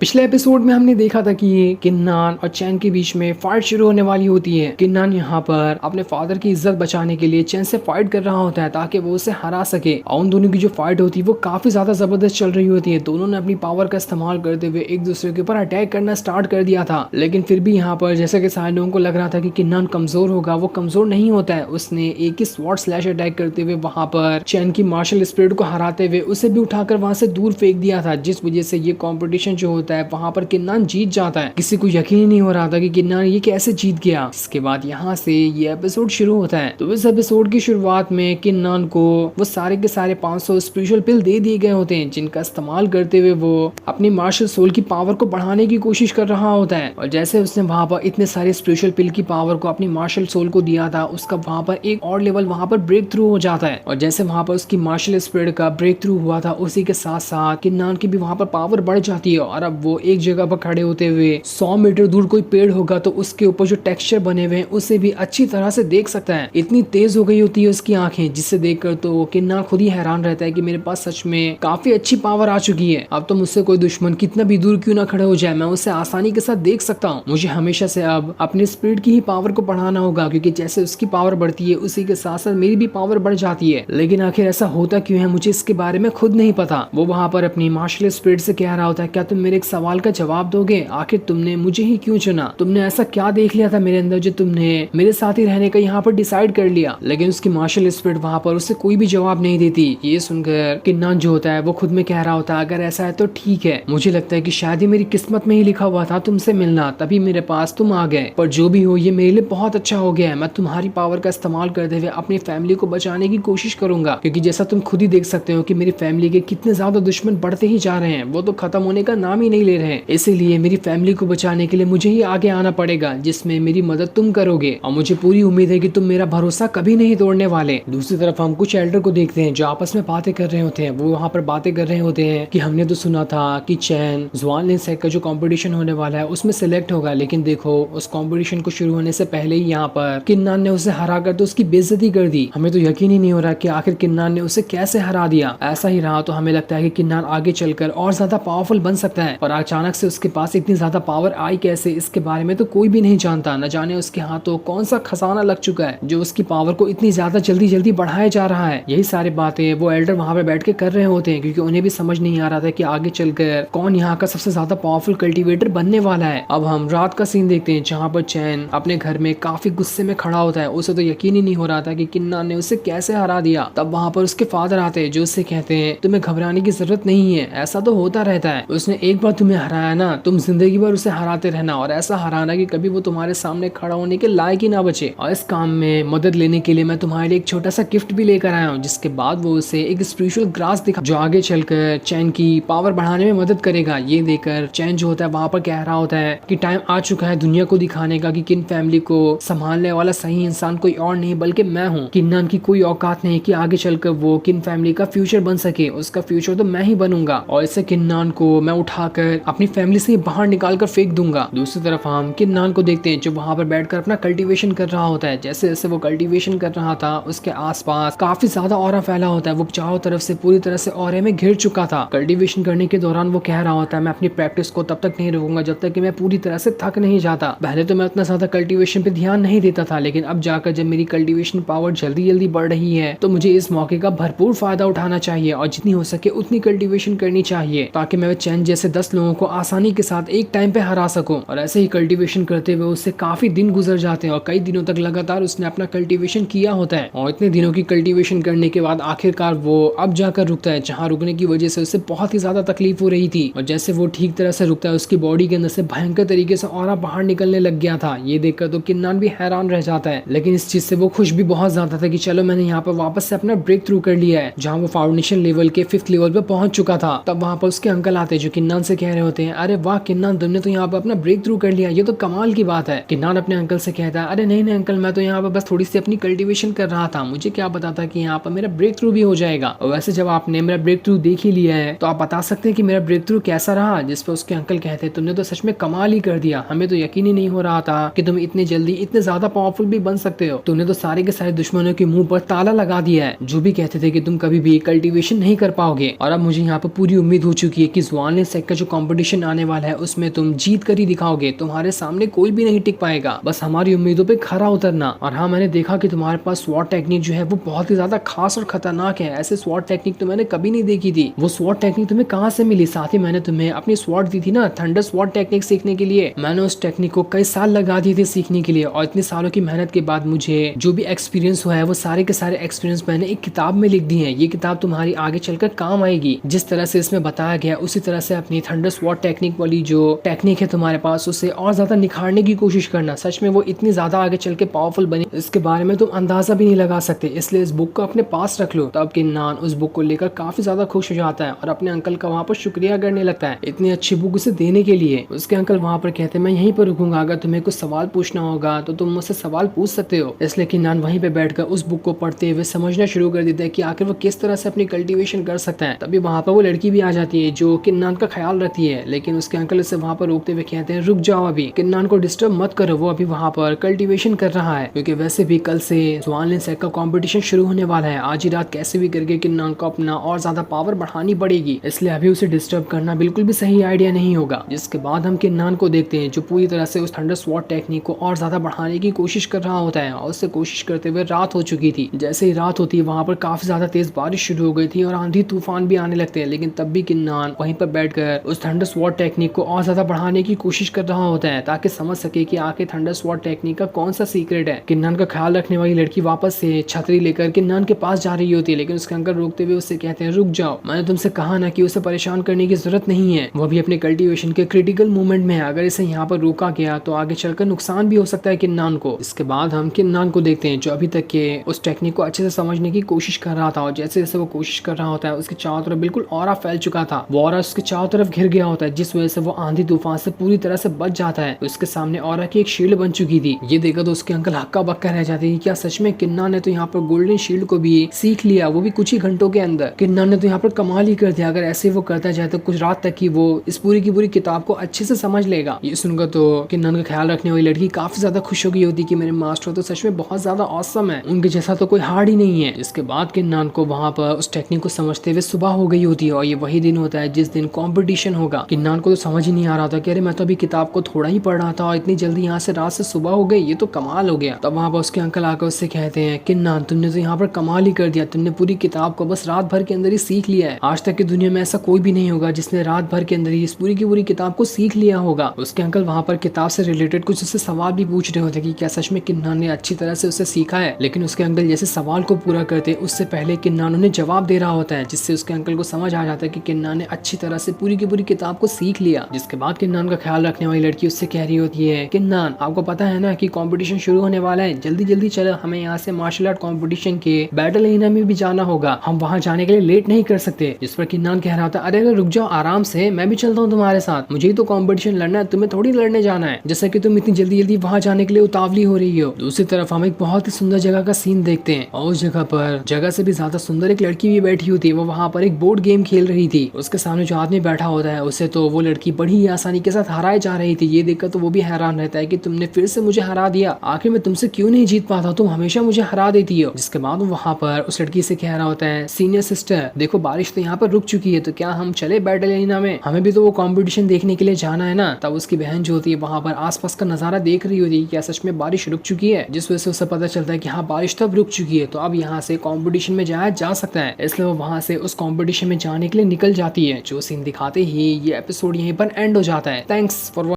पिछले एपिसोड में हमने देखा था कि किन्नान और चैन के बीच में फाइट शुरू होने वाली होती है। किन्नान यहाँ पर अपने फादर की इज्जत बचाने के लिए चैन से फाइट कर रहा होता है ताकि वो उसे हरा सके। और उन दोनों की जो फाइट होती है वो काफी ज्यादा जबरदस्त चल रही होती है। दोनों ने अपनी पावर का इस्तेमाल करते हुए एक दूसरे के ऊपर अटैक करना स्टार्ट कर दिया था, लेकिन फिर भी यहाँ पर जैसे कि सारे लोगों को लग रहा था कि किन्नान कमजोर होगा, वो कमजोर नहीं होता है। उसने एक ही स्वॉर्ड स्लैश अटैक करते हुए वहां पर चैन की मार्शल स्पिरिट को हराते हुए उसे भी उठाकर वहां से दूर फेंक दिया था, जिस वजह से ये कॉम्पिटिशन जो होता है वहां पर किन्नान जीत जाता है। किसी को यकीन ही नहीं हो रहा था कि किन्नान ये कैसे जीत गया। इसके बाद यहाँ से ये एपिसोड शुरू होता है। तो इस एपिसोड की शुरुआत में किन्नान को वो सारे के सारे 500 स्पिरिचुअल पिल दे दिए गए होते हैं, जिनका इस्तेमाल करते हुए वो अपनी मार्शल सोल की पावर को बढ़ाने की कोशिश कर रहा होता है। और जैसे उसने वहां पर इतने सारे स्पिरिचुअल पिल की पावर को अपनी मार्शल सोल को दिया था, उसका वहां पर एक और लेवल वहां पर ब्रेक थ्रू हो जाता है। और जैसे वहां पर उसकी मार्शल स्पिरिट का ब्रेक थ्रू हुआ था, उसी के साथ साथ किन्नान की भी वहां पर पावर बढ़ जाती है। और अब वो एक जगह पर खड़े होते हुए 100 मीटर दूर कोई पेड़ होगा तो उसके ऊपर जो टेक्सचर बने हुए हैं उसे भी अच्छी तरह से देख सकता है। इतनी तेज हो गई होती है उसकी आंखें, जिससे देखकर तो किन्नान खुद ही हैरान रहता है कि मेरे पास सच में काफी अच्छी पावर आ चुकी है। अब तो मुझसे कोई दुश्मन कितना भी दूर क्यों ना खड़े हो जाए, मैं उसे आसानी के साथ देख सकता हूँ। मुझे हमेशा से अब अपनी स्पीड की ही पावर को बढ़ाना होगा, क्योंकि जैसे उसकी पावर बढ़ती है उसी के साथ साथ मेरी भी पावर बढ़ जाती है। लेकिन आखिर ऐसा होता क्यों है, मुझे इसके बारे में खुद नहीं पता। वो वहां पर अपनी मार्शल स्पीड से कह रहा होता है, क्या तुम मेरे एक सवाल का जवाब दोगे? आखिर तुमने मुझे ही क्यों चुना? तुमने ऐसा क्या देख लिया था मेरे अंदर जो तुमने मेरे साथ ही रहने का यहाँ पर डिसाइड कर लिया? लेकिन उसकी मार्शल स्पिरिट वहां पर उससे कोई भी जवाब नहीं देती। ये सुनकर किन्नान जो होता है वो खुद में कह रहा होता है, अगर ऐसा है तो ठीक है, मुझे लगता है कि शायद ही मेरी किस्मत में ही लिखा हुआ था तुमसे मिलना, तभी मेरे पास तुम आ गए। पर जो भी हो, ये मेरे लिए बहुत अच्छा हो गया है। मैं तुम्हारी पावर का इस्तेमाल करते हुए अपनी फैमिली को बचाने की कोशिश करूंगा, क्योंकि जैसा तुम खुद ही देख सकते हो कि मेरी फैमिली के कितने ज्यादा दुश्मन बढ़ते ही जा रहे हैं, वो तो खत्म होने का नाम ही नहीं ले रहे हैं। इसीलिए मेरी फैमिली को बचाने के लिए मुझे ही आगे आना पड़ेगा, जिसमें मेरी मदद तुम करोगे। और मुझे पूरी उम्मीद है कि तुम मेरा भरोसा कभी नहीं तोड़ने वाले। दूसरी तरफ हम कुछ एल्डर को देखते हैं जो आपस में बातें कर रहे होते हैं। वो वहाँ पर बातें कर रहे होते हैं कि हमने तो सुना था कि चैन जुआन लिनसेक का जो कंपटीशन होने वाला है उसमें सिलेक्ट होगा, लेकिन देखो उस कंपटीशन को शुरू होने से पहले ही यहाँ पर किन्नान ने उसे हरा कर तो उसकी बेइज्जती कर दी। हमें तो यकीन ही नहीं हो रहा कि आखिर किन्नान ने उसे कैसे हरा दिया। ऐसा ही रहा तो हमें लगता है कि किन्नान आगे चलकर और ज्यादा पावरफुल बन सकता है, और अचानक से उसके पास इतनी ज्यादा पावर आई कैसे, इसके बारे में तो कोई भी नहीं जानता। न जाने उसके हाथों कौन सा खजाना लग चुका है जो उसकी पावर को इतनी ज्यादा जल्दी जल्दी बढ़ाया जा रहा है। यही सारी बातें वो एल्डर वहां पे बैठ के कर रहे होते हैं, क्योंकि उन्हें भी समझ नहीं आ रहा था कि आगे चलकर कौन यहाँ का सबसे ज्यादा पावरफुल कल्टीवेटर बनने वाला है। अब हम रात का सीन देखते हैं जहाँ पर चैन अपने घर में काफी गुस्से में खड़ा होता है। उसे तो यकीन ही नहीं हो रहा था कि किन्नान ने उसे कैसे हरा दिया। तब वहां पर उसके फादर आते हैं जो उससे कहते हैं, तुम्हें घबराने की जरूरत नहीं है, ऐसा तो होता रहता है। उसने एक बार तुम्हें हराया ना, तुम जिंदगी भर उसे हराते रहना, और ऐसा हराना कि कभी वो तुम्हारे सामने खड़ा होने के लायक ही ना बचे। और इस काम में मदद लेने के लिए मैं तुम्हारे लिए एक छोटा सा गिफ्ट भी लेकर आया हूँ, जिसके बाद वो उसे एक स्पिरिचुअल ग्रास दिखा जो आगे चलकर चैन की पावर बढ़ाने में मदद करेगा। ये देखकर चैन जो होता है वहां पर कह रहा होता है कि टाइम आ चुका है दुनिया को दिखाने का कि किन फैमिली को संभालने वाला सही इंसान कोई और नहीं बल्कि मैं हूँ। किन्नान की कोई औकात नहीं कि आगे चलकर वो किन फैमिली का फ्यूचर बन सके, उसका फ्यूचर तो मैं ही बनूंगा, और इससे किन्नान को मैं उठाकर अपनी फैमिली से बाहर निकाल कर फेंक दूंगा। दूसरी तरफ हम किन्नान को देखते हैं जो वहां पर बैठकर अपना कल्टीवेशन कर रहा होता है। जैसे जैसे वो कल्टीवेशन कर रहा था उसके आसपास काफी ज्यादा ऑरा फैला होता है। वो चारों तरफ से पूरी तरह से ऑरे में घिर चुका था। कल्टीवेशन करने के दौरान वो कह रहा होता है, मैं अपनी प्रैक्टिस को तब तक नहीं रोकूंगा जब तक कि मैं पूरी तरह से थक नहीं जाता। पहले तो मैं उतना ज्यादा कल्टीवेशन पे ध्यान नहीं देता था, लेकिन अब जाकर जब मेरी कल्टीवेशन पावर जल्दी जल्दी बढ़ रही है तो मुझे इस मौके का भरपूर फायदा उठाना चाहिए, और जितनी हो सके उतनी कल्टीवेशन करनी चाहिए ताकि मैं चैन जैसे 10 लोगों को आसानी के साथ एक टाइम पे हरा सकूं। और ऐसे ही कल्टीवेशन करते हुए उससे काफी दिन गुजर जाते हैं, और कई दिनों तक लगातार उसने अपना कल्टीवेशन किया होता है। और इतने दिनों की कल्टीवेशन करने के बाद आखिरकार वो अब जाकर रुकता है, जहाँ रुकने की वजह से उसे बहुत ही ज्यादा तकलीफ हो रही थी। और जैसे वो ठीक तरह से रुकता है उसकी बॉडी के अंदर से भयंकर तरीके से ऑरा बाहर निकलने लग गया था। ये देखकर तो किन्नान भी हैरान रह जाता है, लेकिन इस चीज से वो खुश भी बहुत ज्यादा था कि चलो मैंने यहाँ पर वापस से अपना ब्रेक थ्रू कर लिया है। जहाँ वो फाउंडेशन लेवल के 5th लेवल पे पहुंच चुका था, तब वहां पर उसके अंकल आते हैं जो किन्नान से कह रहे होते हैं, अरे वाह किन्नान, तुमने तो यहाँ पर अपना ब्रेक थ्रू कर लिया, ये तो कमाल की बात है। किन्नान अपने अंकल से कहता है, अरे नहीं नहीं अंकल, मैं तो यहाँ पर बस थोड़ी सी अपनी कल्टीवेशन कर रहा था, मुझे क्या पता था कि यहाँ पर मेरा ब्रेक थ्रू भी हो जाएगा। और वैसे जब आपने मेरा ब्रेक थ्रू देख ही लिया है तो आप बता सकते हैं कि मेरा ब्रेक थ्रू कैसा रहा? जिस पर उसके अंकल कहते हैं, तुमने तो सच में कमाल ही कर दिया, हमें तो यकीन ही नहीं हो रहा था कि तुम इतने जल्दी इतने ज्यादा पावरफुल भी बन सकते हो। तुमने तो सारे के सारे दुश्मनों के मुंह पर ताला लगा दिया है, जो भी कहते थे कि तुम कभी भी कल्टीवेशन नहीं कर पाओगे। और अब मुझे यहाँ पर पूरी उम्मीद हो चुकी है कि जुआन लिनसेक का जो जो कंपटीशन आने वाला है उसमें तुम जीत कर ही दिखाओगे, तुम्हारे सामने कोई भी नहीं टिक पाएगा, बस हमारी उम्मीदों पे खरा उतरना। और हाँ, मैंने देखा कि तुम्हारे पास स्वॉट टेक्निक जो है वो बहुत ही ज्यादा खास और खतरनाक है, ऐसे स्वॉट टेक्निक तो मैंने कभी नहीं देखी थी। वो स्वॉट टेक्निक तुम्हें कहाँ से मिली? साथ ही मैंने तुम्हें अपनी स्वॉट दी थी ना थंडर स्वॉट टेक्निक सीखने के लिए, मैंने उस टेक्निक को कई साल लगा दिए थे सीखने के लिए, और इतने सालों की मेहनत के बाद मुझे जो भी एक्सपीरियंस हुआ है वो सारे के सारे एक्सपीरियंस मैंने एक किताब में लिख दी है। ये किताब तुम्हारी आगे चलकर काम आएगी। जिस तरह से इसमें बताया गया उसी तरह से अपनी थंडर स्वॉट टेक्निक वाली जो टेक्निक है तुम्हारे पास उसे और ज्यादा निखारने की कोशिश करना। सच में वो इतनी ज्यादा आगे चल के पावरफुल बनी, इसके बारे में तुम अंदाजा भी नहीं लगा सकते, इसलिए इस बुक को अपने पास रख लो। तब किन्नान उस बुक को लेकर काफी ज्यादा खुश हो जाता है और अपने अंकल का वहाँ पर शुक्रिया करने लगता है इतनी अच्छी बुक उसे देने के लिए। उसके अंकल वहाँ पर कहते हैं मैं यहीं पर रुकूंगा, अगर तुम्हें कुछ सवाल पूछना होगा तो तुम मुझसे सवाल पूछ सकते हो। इसलिए किन्नान वहीं पे बैठकर उस बुक को पढ़ते हुए समझना शुरू कर देता है कि आखिर वो किस तरह से अपनी कल्टीवेशन कर सकता है। तभी वहाँ पर वो लड़की भी आ जाती है जो किन्नान का ख्याल रखती है, लेकिन उसके अंकल उसे वहाँ पर रोकते हुए कहते हैं रुक जाओ, अभी किन्नान को डिस्टर्ब मत करो, वो अभी वहाँ पर कल्टीवेशन कर रहा है, क्योंकि वैसे भी कल से स्वान लिनसेक का कंपटीशन शुरू होने वाला है। आज ही रात कैसे भी करके किन्नान को अपना और ज्यादा पावर बढ़ानी पड़ेगी, इसलिए अभी उसे डिस्टर्ब करना बिल्कुल भी सही आइडिया नहीं होगा। जिसके बाद हम किन्नान को देखते हैं जो पूरी तरह से उस थंडर स्वॉट टेक्निक को और ज्यादा बढ़ाने की कोशिश कर रहा होता है, और उससे कोशिश करते हुए रात हो चुकी थी। जैसे ही रात होती है वहाँ पर काफी ज्यादा तेज बारिश शुरू हो गई थी और आंधी तूफान भी आने लगते हैं, लेकिन तब भी किन्नान वहीं पर बैठकर उस थंडर स्वॉट टेक्निक को और ज्यादा बढ़ाने की कोशिश कर रहा होता है ताकि समझ सके कि आखिर थंडर स्वॉट टेक्निक का कौन सा सीक्रेट है। किन्नान का ख्याल रखने वाली लड़की वापस से छतरी लेकर किन्नान के पास जा रही होती है, लेकिन उसके अंकल रोकते हुए उससे कहते हैं रुक जाओ, मैंने तुमसे कहा ना कि उसे परेशान करने की जरूरत नहीं है, वो भी अपने कल्टीवेशन के क्रिटिकल मोमेंट में है, अगर इसे यहाँ पर रोका गया तो आगे चलकर नुकसान भी हो सकता है किन्नान को। इसके बाद हम किन्नान को देखते हैं जो अभी तक के उस टेक्निक को अच्छे से समझने की कोशिश कर रहा था, और जैसे जैसे वो कोशिश कर रहा होता है उसके चारों तरफ बिल्कुल ऑरा फैल चुका था, वो ऑरा उसके चारों तरफ घिर गया होता है, जिस वजह से वो आंधी तूफान से पूरी तरह से बच जाता है। उसके सामने ऑरा की एक शील्ड बन चुकी थी। ये देखा तो उसके अंकल हक्का बक्का रह जाते हैं, क्या सच में किन्नान ने तो यहाँ पर गोल्डन शील्ड को भी सीख लिया, वो भी कुछ ही घंटों के अंदर। किन्नान ने तो यहाँ पर कमाल ही कर दिया, अगर ऐसे वो करता जाए तो कुछ रात तक ही वो इस पूरी की पूरी किताब को अच्छे से समझ लेगा। ये सुनकर तो किन्नान का ख्याल रखने वाली लड़की काफी ज्यादा खुश हो गई होती कि मेरे मास्टर तो सच में बहुत ज्यादा ऑसम है, उनके जैसा तो कोई हार्ड ही नहीं है। इसके बाद किन्नान को वहाँ पर उस टेक्निक को समझते हुए सुबह हो गई होती है, और ये वही दिन होता है जिस दिन कॉम्पिटिशन होगा। किन्नान को तो समझ ही नहीं आ रहा था कि अरे मैं तो अभी किताब को थोड़ा ही पढ़ रहा था और इतनी जल्दी यहाँ से रात से सुबह हो गई, ये तो कमाल हो गया। तब वहाँ पर उसके अंकल आकर उससे कहते हैं किन्नान तुमने तो यहाँ पर कमाल ही कर दिया, तुमने पूरी किताब को बस रात भर के अंदर ही सीख लिया है, आज तक की दुनिया में ऐसा कोई भी नहीं होगा जिसने रात भर के अंदर ही इस पूरी की पूरी किताब को सीख लिया होगा। उसके अंकल वहाँ पर किताब से रिलेटेड कुछ उससे सवाल भी पूछ रहे होते कि क्या सच में किन्नान ने अच्छी तरह से उसे सीखा है, लेकिन उसके अंकल जैसे सवाल को पूरा करते उससे पहले किन्नान उन्हें जवाब दे रहा होता है, जिससे उसके अंकल को समझ आ जाता है कि किन्नान ने अच्छी तरह से पूरी की पूरी किताब को सीख लिया। जिसके बाद किन्नान का ख्याल रखने वाली लड़की उससे कह रही होती है किन्नान आपको पता है ना कि कंपटीशन शुरू होने वाला है, जल्दी जल्दी चलो, हमें यहाँ से मार्शल आर्ट कंपटीशन के बैटल एरिना में भी जाना होगा, हम वहाँ जाने के लिए लेट नहीं कर सकते। जिस पर किन्नान कह रहा था अरे अरे रुक जाओ आराम से, मैं भी चलता हूँ तुम्हारे साथ, मुझे ही तो कंपटीशन लड़ना है, तुम्हें थोड़ी लड़ने जाना है, जैसा कि तुम इतनी जल्दी जल्दी वहाँ जाने के लिए उतावली हो रही हो। दूसरी तरफ हम एक बहुत ही सुंदर जगह का सीन देखते हैं, और उस जगह पर जगह से भी ज्यादा सुंदर एक लड़की भी बैठी होती है, वो वहाँ पर एक बोर्ड गेम खेल रही थी। उसके सामने जो आदमी बैठा होता है उसे तो वो लड़की बड़ी ही आसानी के साथ हराए जा रही थी। ये देखकर तो वो भी हैरान रहता है कि तुमने फिर से मुझे हरा दिया, आखिर मैं तुमसे क्यों नहीं जीत पाता, तुम हमेशा मुझे हरा देती हो। जिसके बाद वो वहाँ पर उस लड़की से कह रहा होता है सीनियर सिस्टर देखो बारिश तो यहाँ पर रुक चुकी है, तो क्या हम चले बैटल एरिना में, हमें भी तो वो कंपटीशन देखने के लिए जाना है ना। तब उसकी बहन जो होती है वहाँ पर आसपास का नजारा देख रही होती है, क्या सच में बारिश रुक चुकी है, जिस वजह से उसे पता चलता है कि हाँ बारिश तब रुक चुकी है, तो अब यहाँ से कंपटीशन में जाया जा सकता है। इसलिए वो वहाँ से उस कंपटीशन में जाने के लिए निकल जाती है। जो सीन दिखाते ही ये एपिसोड यहीं पर एंड हो जाता है। Thanks for